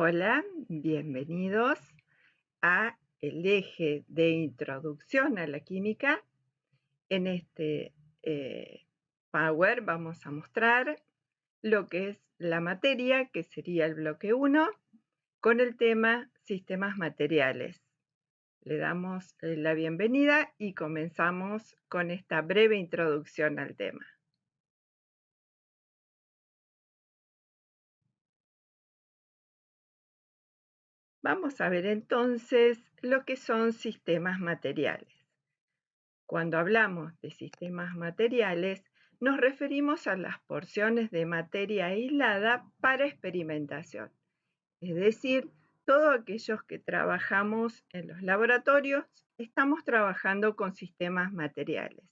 Hola, bienvenidos a el eje de introducción a la química. En este Power vamos a mostrar lo que es la materia, que sería el bloque 1, con el tema sistemas materiales. Le damos la bienvenida y comenzamos con esta breve introducción al tema. Vamos a ver entonces lo que son sistemas materiales. Cuando hablamos de sistemas materiales, nos referimos a las porciones de materia aislada para experimentación, es decir, todos aquellos que trabajamos en los laboratorios estamos trabajando con sistemas materiales.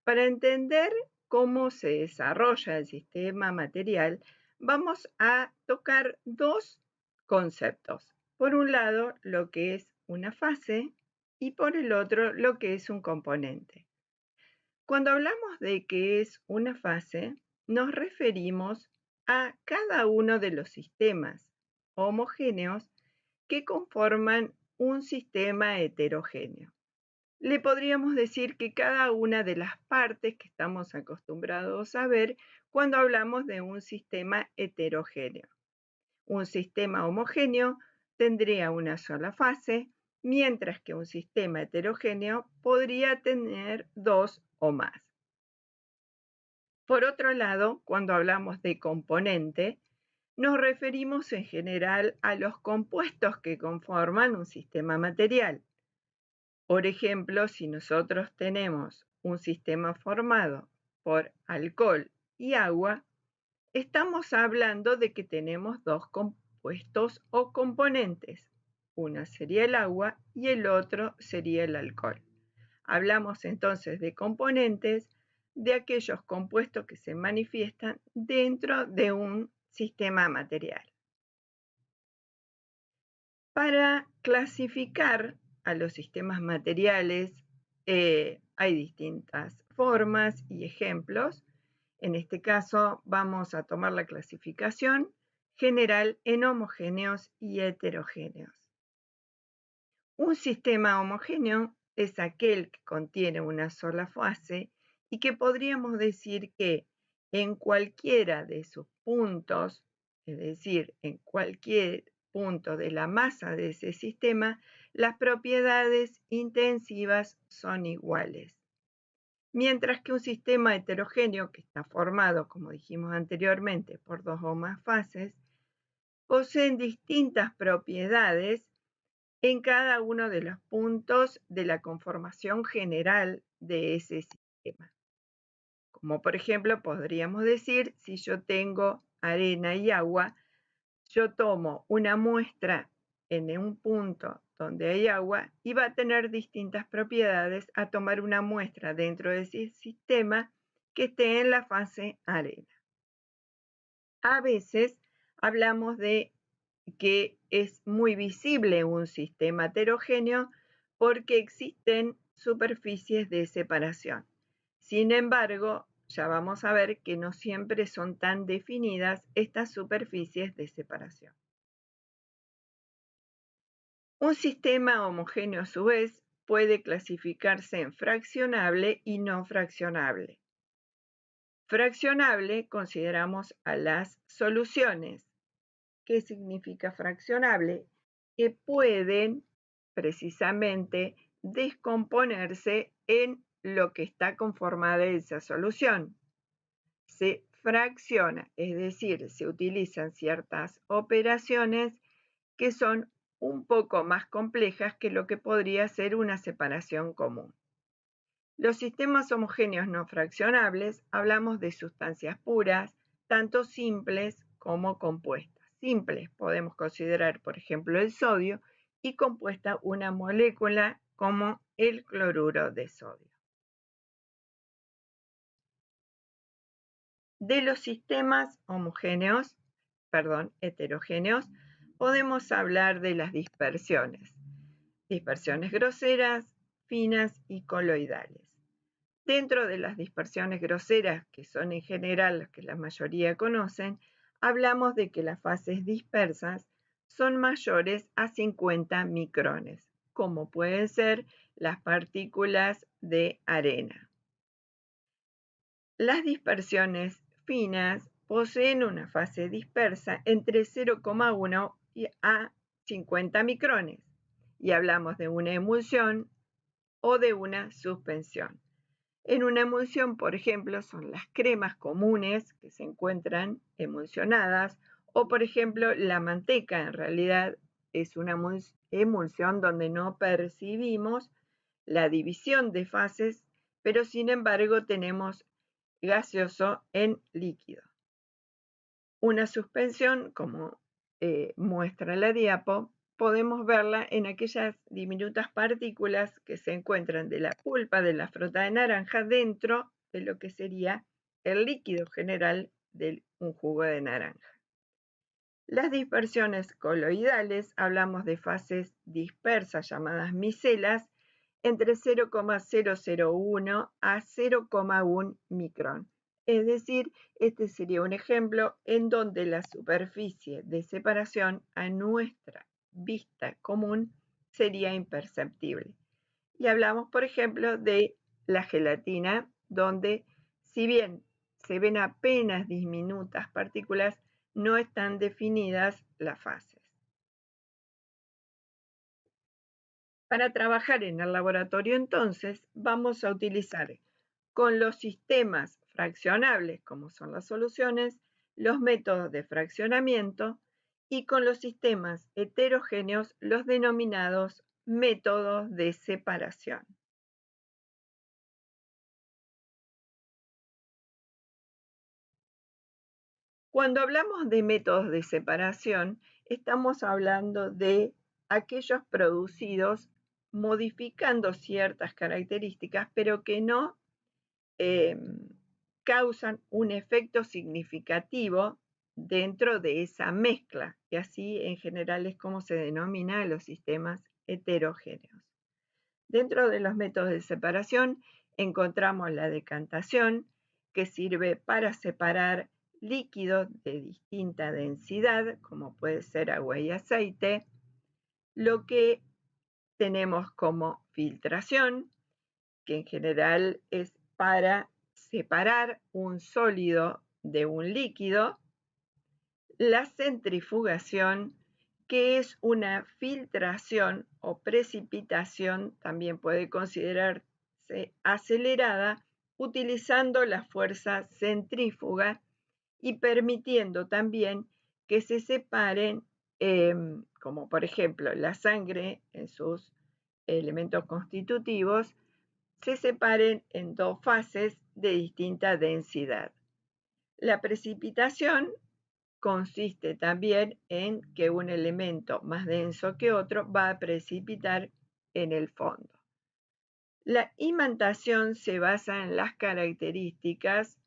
Para entender cómo se desarrolla el sistema material, vamos a tocar dos conceptos. Por un lado, lo que es una fase y por el otro, lo que es un componente. Cuando hablamos de qué es una fase, nos referimos a cada uno de los sistemas homogéneos que conforman un sistema heterogéneo. Le podríamos decir que cada una de las partes que estamos acostumbrados a ver cuando hablamos de un sistema heterogéneo. Un sistema homogéneo tendría una sola fase, mientras que un sistema heterogéneo podría tener dos o más. Por otro lado, cuando hablamos de componente, nos referimos en general a los compuestos que conforman un sistema material. Por ejemplo, si nosotros tenemos un sistema formado por alcohol y agua, estamos hablando de que tenemos dos compuestos o componentes. Uno sería el agua y el otro sería el alcohol. Hablamos entonces de componentes de aquellos compuestos que se manifiestan dentro de un sistema material. Para clasificar a los sistemas materiales hay distintas formas y ejemplos. En este caso vamos a tomar la clasificación general en homogéneos y heterogéneos. Un sistema homogéneo es aquel que contiene una sola fase y que podríamos decir que en cualquiera de sus puntos, es decir, en cualquier punto de la masa de ese sistema, las propiedades intensivas son iguales. Mientras que un sistema heterogéneo que está formado, como dijimos anteriormente, por dos o más fases, poseen distintas propiedades en cada uno de los puntos de la conformación general de ese sistema. Como por ejemplo, podríamos decir, si yo tengo arena y agua, yo tomo una muestra en un punto donde hay agua y va a tener distintas propiedades a tomar una muestra dentro de ese sistema que esté en la fase arena. A veces hablamos de que es muy visible un sistema heterogéneo porque existen superficies de separación. Sin embargo, ya vamos a ver que no siempre son tan definidas estas superficies de separación. Un sistema homogéneo a su vez puede clasificarse en fraccionable y no fraccionable. Fraccionable consideramos a las soluciones. ¿Qué significa fraccionable? Que pueden precisamente descomponerse en lo que está conformada esa solución. Se fracciona, es decir, se utilizan ciertas operaciones que son un poco más complejas que lo que podría ser una separación común. Los sistemas homogéneos no fraccionables hablamos de sustancias puras, tanto simples como compuestas. Simples podemos considerar, por ejemplo, el sodio y compuesta una molécula como el cloruro de sodio. De los sistemas heterogéneos, podemos hablar de las dispersiones. Dispersiones groseras, finas y coloidales. Dentro de las dispersiones groseras, que son en general las que la mayoría conocen, hablamos de que las fases dispersas son mayores a 50 micrones, como pueden ser las partículas de arena. Las dispersiones finas poseen una fase dispersa entre 0,1 a 50 micrones y hablamos de una emulsión o de una suspensión. En una emulsión, por ejemplo, son las cremas comunes que se encuentran emulsionadas o, por ejemplo, la manteca en realidad es una emulsión donde no percibimos la división de fases, pero sin embargo tenemos gaseoso en líquido. Una suspensión, como muestra la diapo, podemos verla en aquellas diminutas partículas que se encuentran de la pulpa de la fruta de naranja dentro de lo que sería el líquido general de un jugo de naranja. Las dispersiones coloidales, hablamos de fases dispersas llamadas micelas, entre 0,001 a 0,1 micrón. Es decir, este sería un ejemplo en donde la superficie de separación a nuestra vista común sería imperceptible. Y hablamos, por ejemplo, de la gelatina, donde si bien se ven apenas diminutas partículas, no están definidas las fases. Para trabajar en el laboratorio, entonces, vamos a utilizar con los sistemas fraccionables, como son las soluciones, los métodos de fraccionamiento, y con los sistemas heterogéneos, los denominados métodos de separación. Cuando hablamos de métodos de separación, estamos hablando de aquellos producidos modificando ciertas características, pero que no causan un efecto significativo dentro de esa mezcla, y así en general es como se denomina los sistemas heterogéneos. Dentro de los métodos de separación encontramos la decantación, que sirve para separar líquidos de distinta densidad, como puede ser agua y aceite. Lo que tenemos como filtración, que en general es para separar un sólido de un líquido. La centrifugación, que es una filtración o precipitación, también puede considerarse acelerada utilizando la fuerza centrífuga y permitiendo también que se separen, como por ejemplo la sangre en sus elementos constitutivos, se separen en dos fases de distinta densidad. La precipitación consiste también en que un elemento más denso que otro va a precipitar en el fondo. La imantación se basa en las características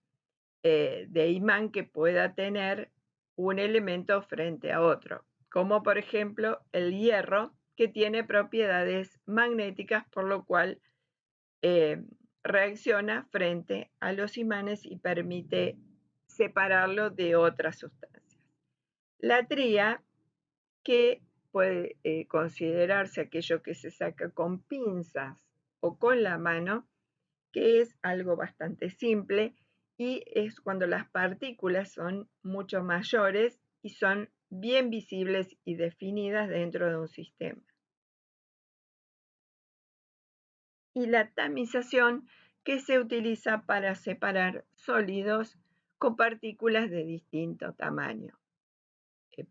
de imán que pueda tener un elemento frente a otro, como por ejemplo el hierro, que tiene propiedades magnéticas, por lo cual reacciona frente a los imanes y permite separarlo de otras sustancias. La tría, que puede considerarse aquello que se saca con pinzas o con la mano, que es algo bastante simple y es cuando las partículas son mucho mayores y son bien visibles y definidas dentro de un sistema. Y la tamización, que se utiliza para separar sólidos con partículas de distinto tamaño.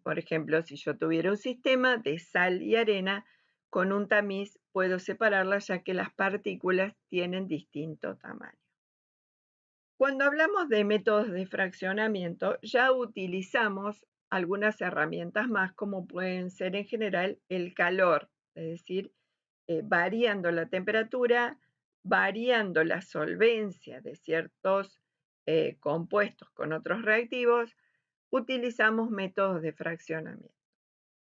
Por ejemplo, si yo tuviera un sistema de sal y arena, con un tamiz puedo separarlas ya que las partículas tienen distinto tamaño. Cuando hablamos de métodos de fraccionamiento, ya utilizamos algunas herramientas más, como pueden ser en general el calor, es decir, variando la temperatura, variando la solvencia de ciertos compuestos con otros reactivos, utilizamos métodos de fraccionamiento.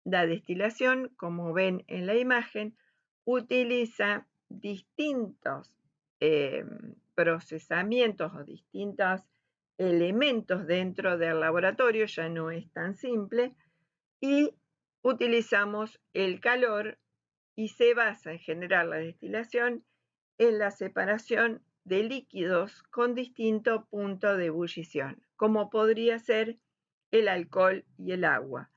La destilación, como ven en la imagen, utiliza distintos procesamientos o distintos elementos dentro del laboratorio, ya no es tan simple, y utilizamos el calor y se basa en generar la destilación en la separación de líquidos con distinto punto de ebullición, como podría ser el alcohol y el agua,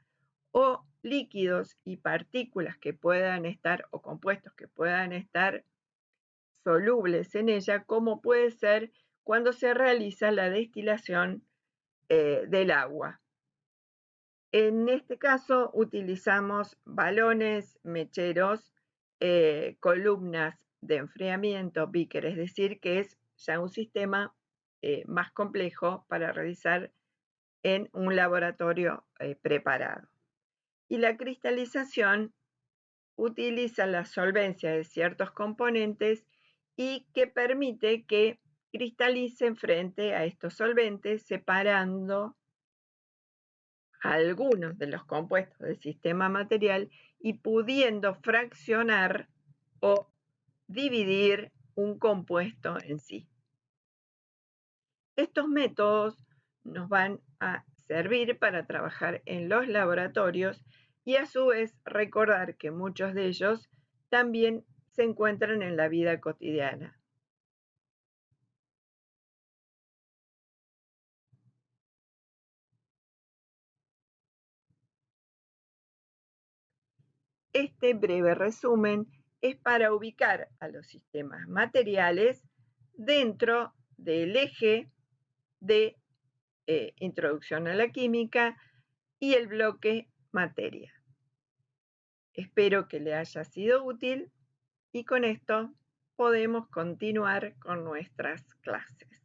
o líquidos y partículas que puedan estar, o compuestos que puedan estar solubles en ella, como puede ser cuando se realiza la destilación del agua. En este caso utilizamos balones, mecheros, columnas de enfriamiento, beaker, es decir, que es ya un sistema más complejo para realizar en un laboratorio preparado. Y la cristalización utiliza la solvencia de ciertos componentes y que permite que cristalicen frente a estos solventes, separando algunos de los compuestos del sistema material y pudiendo fraccionar o dividir un compuesto en sí. Estos métodos nos van a servir para trabajar en los laboratorios y a su vez recordar que muchos de ellos también se encuentran en la vida cotidiana. Este breve resumen es para ubicar a los sistemas materiales dentro del eje de introducción a la química y el bloque materia. Espero que le haya sido útil y con esto podemos continuar con nuestras clases.